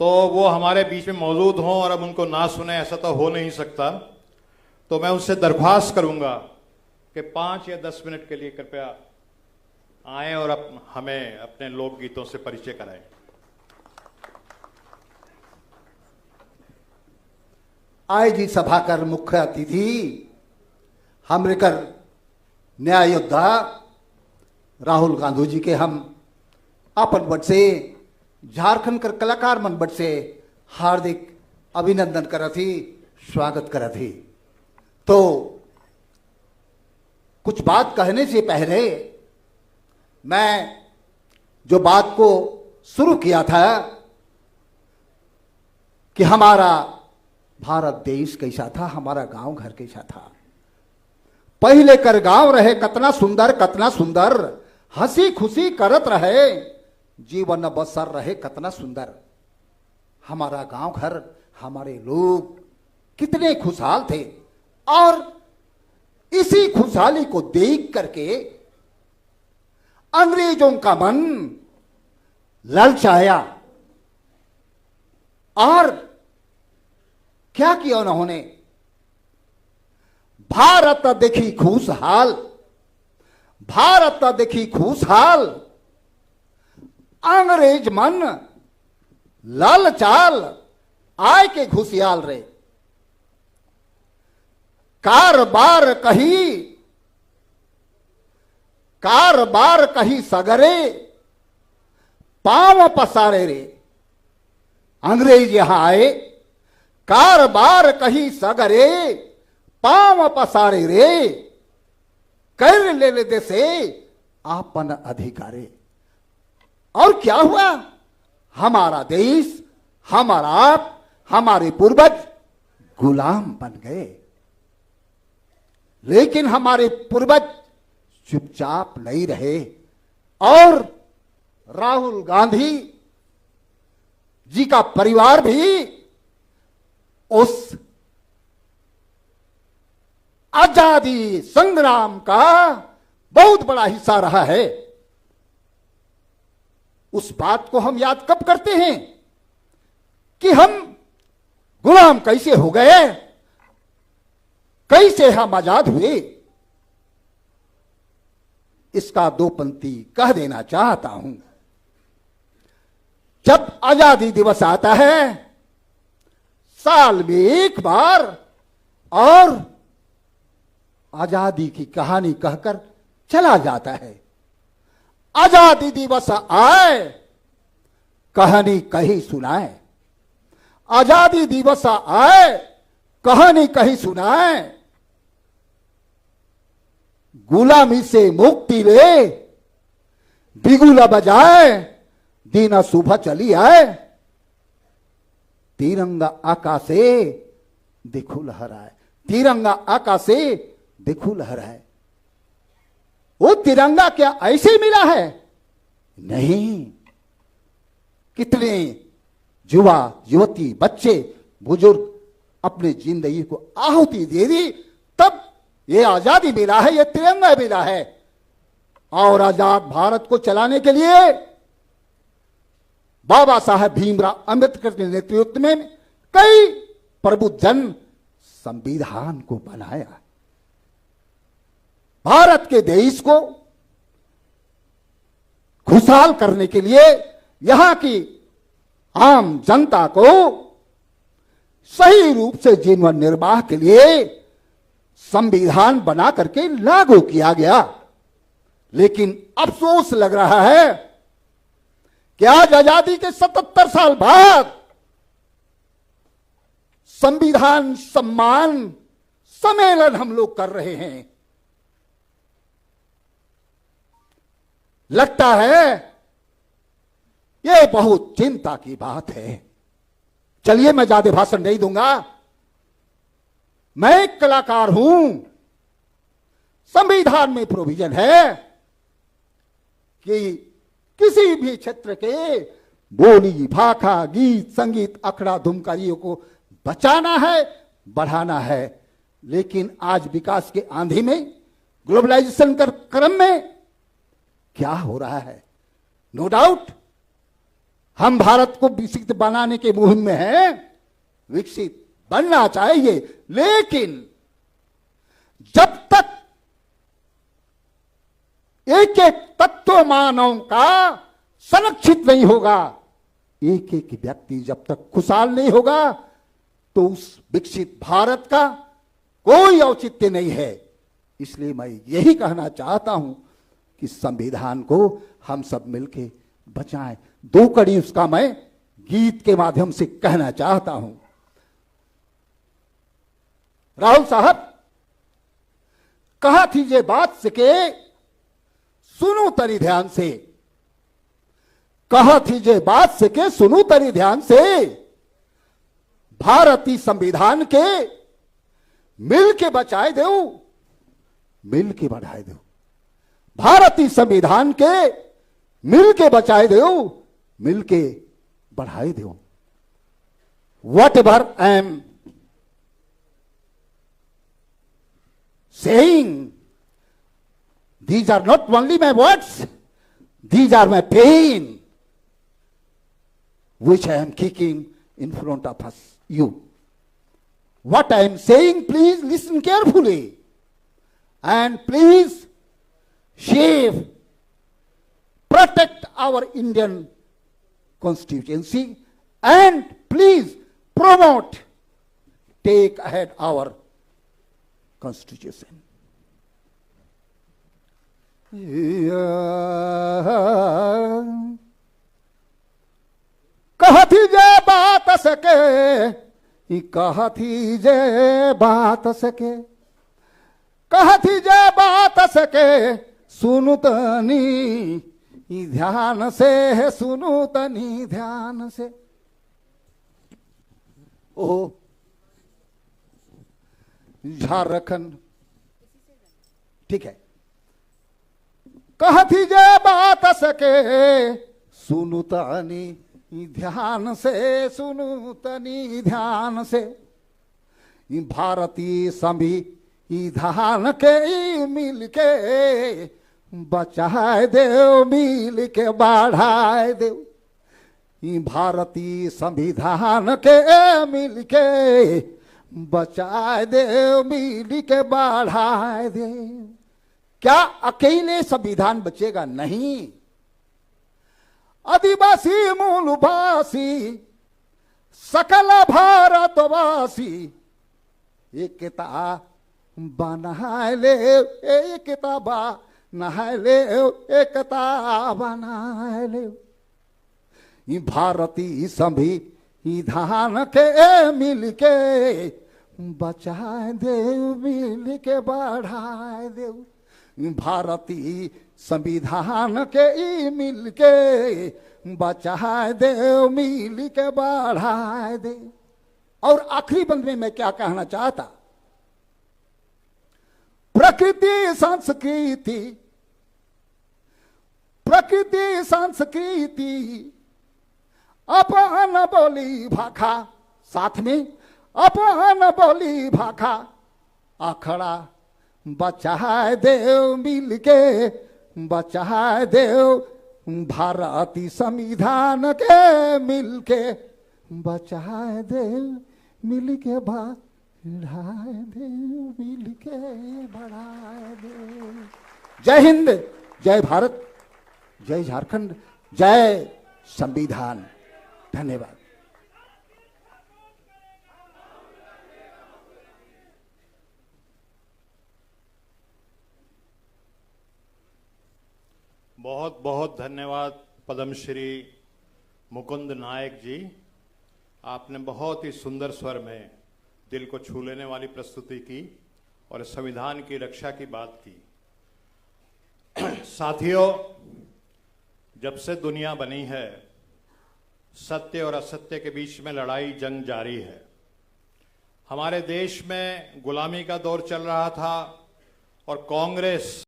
तो वो हमारे बीच में मौजूद हों और अब उनको ना सुने, ऐसा तो हो नहीं सकता। तो मैं उनसे दरख्वास्त करूंगा कि 5 या 10 मिनट के लिए कृपया आएं और हमें अपने लोकगीतों से परिचय कराएं। आए जी सभाकर मुख्य अतिथि हमरेकर न्याय योद्धा राहुल गांधी जी के हम अपन बट से झारखंड कर कलाकार मन बट से हार्दिक अभिनंदन करत ही, स्वागत करत ही। तो कुछ बात कहने से पहले मैं जो बात को शुरू किया था कि हमारा भारत देश कैसा था, हमारा गांव घर कैसा था। पहले कर गांव रहे कतना सुंदर, हंसी खुशी करत रहे, जीवन बसर रहे कतना सुंदर। हमारा गांव घर, हमारे लोग कितने खुशहाल थे और इसी खुशहाली को देख करके अंग्रेजों का मन ललचाया और क्या किया उन्होंने? भारत देखी खुशहाल, भारत देखी खुशहाल, अंग्रेज मन लालचाल, आय के घुसियाल रे। कारबार कही सगरे, पांव पसारे रे। अंग्रेज यहां आए, कारबार कही सगरे, पांव पसारे रे, कर ले दे से आपन अधिकारे। और क्या हुआ? हमारा देश, हमारा आप, हमारे पूर्वज गुलाम बन गए। लेकिन हमारे पूर्वज चुपचाप नहीं रहे और राहुल गांधी जी का परिवार भी उस आजादी संग्राम का बहुत बड़ा हिस्सा रहा है। उस बात को हम याद कब करते हैं कि हम गुलाम कैसे हो गए, कैसे हम आजाद हुए। इसका 2 पंक्ति कह देना चाहता हूं। जब आजादी दिवस आता है साल में एक बार और आजादी की कहानी कहकर चला जाता है। आजादी दिवस आए, कहानी कहीं सुनाए। आजादी दिवस आए, कहानी कहीं सुनाए। गुलामी से मुक्ति ले, बिगुला बजाए, दीना सुबह चली आए। तिरंगा आकाशे देखो लहराए, तिरंगा आकाशे देखो लहराए। वो तिरंगा क्या ऐसे मिला है? नहीं, कितने युवा युवती बच्चे बुजुर्ग अपने जिंदगी को आहुति दे दी, तब ये आजादी मिला है, ये तिरंगा मिला है। और आजाद भारत को चलाने के लिए बाबा साहब भीमराव अंबेडकर के नेतृत्व में कई प्रबुद्ध संविधान को बनाया। भारत के देश को खुशहाल करने के लिए, यहां की आम जनता को सही रूप से जीवन निर्वाह के लिए संविधान बना करके लागू किया गया। लेकिन अफसोस लग रहा है कि आज आजादी के 77 साल बाद संविधान सम्मान सम्मेलन हम लोग कर रहे हैं। लगता है यह बहुत चिंता की बात है। चलिए, मैं ज्यादा भाषण नहीं दूंगा। मैं एक कलाकार हूं। संविधान में प्रोविजन है कि किसी भी क्षेत्र के बोली भाखा गीत संगीत अखड़ा धुमकारियों को बचाना है, बढ़ाना है। लेकिन आज विकास के आंधी में, ग्लोबलाइजेशन के क्रम में क्या हो रहा है? नो डाउट हम भारत को विकसित बनाने के मुहिम में हैं, विकसित बनना चाहिए, लेकिन जब तक एक एक तत्व मानव का संरक्षित नहीं होगा, एक एक व्यक्ति जब तक खुशहाल नहीं होगा, तो उस विकसित भारत का कोई औचित्य नहीं है। इसलिए मैं यही कहना चाहता हूं कि संविधान को हम सब मिलकर बचाएं। दो कड़ी उसका मैं गीत के माध्यम से कहना चाहता हूं। राहुल साहब कहा थी जे बात से के सुनो तरी ध्यान से, कहा थी जे बात से के सुनो तरी ध्यान से, भारतीय संविधान के मिल के बचाए दो, मिल के बढ़ाए दो। भारतीय संविधान के मिल के बचाए दो, मिल के बढ़ाए दो। What ever I am saying, these are not only my words, these are my pain, which I am kicking in front of us, you. What I am saying, please listen carefully, and please shave, protect our Indian constituency, and please promote, take ahead our Constitution. कहती जे बात सके, कहती जे बात सके, कहती जे बात सके, सुनु तनी ध्यान से, सुनु तनी ध्यान से। ओ झारखंड, ठीक है। कहती जे बात सके, सुनु तनी ध्यान से, सुनु तनी ध्यान से। भारतीय संविधान के मिल के बचाए दो, मिल के बढ़ाए दो। भारतीय संविधान के मिल के बचाए दे, मिल के बढ़ाए दे। क्या अकेले संविधान बचेगा? नहीं। आदिवासी मूलवासी सकल भारतवासी एकता बनाए ले, एकता बनाए ले, एकता बनाए ले। भारतीय संविधान के मिल के बचाए दे, मिल के बढ़ाए दे। भारतीय संविधान के मिल के बचाए दे, मिल के बढ़ाए दे। और आखिरी बंद में मैं क्या कहना चाहता, प्रकृति संस्कृति, प्रकृति संस्कृति अपन बोली भाखा, साथ में अपन बोली भाखा, अखड़ा बचाए दे, मिल के बचाए दे। भारतीय संविधान के मिल के बचाए दे, मिल के बढ़ाए दे, मिल के बढ़ाए दे। जय हिंद, जय भारत, जय झारखंड, जय संविधान। धन्यवाद। बहुत बहुत धन्यवाद पद्मश्री मुकुंद नायक जी। आपने बहुत ही सुंदर स्वर में दिल को छू लेने वाली प्रस्तुति की और संविधान की रक्षा की बात की। साथियों, जब से दुनिया बनी है, सत्य और असत्य के बीच में लड़ाई जंग जारी है। हमारे देश में गुलामी का दौर चल रहा था और कांग्रेस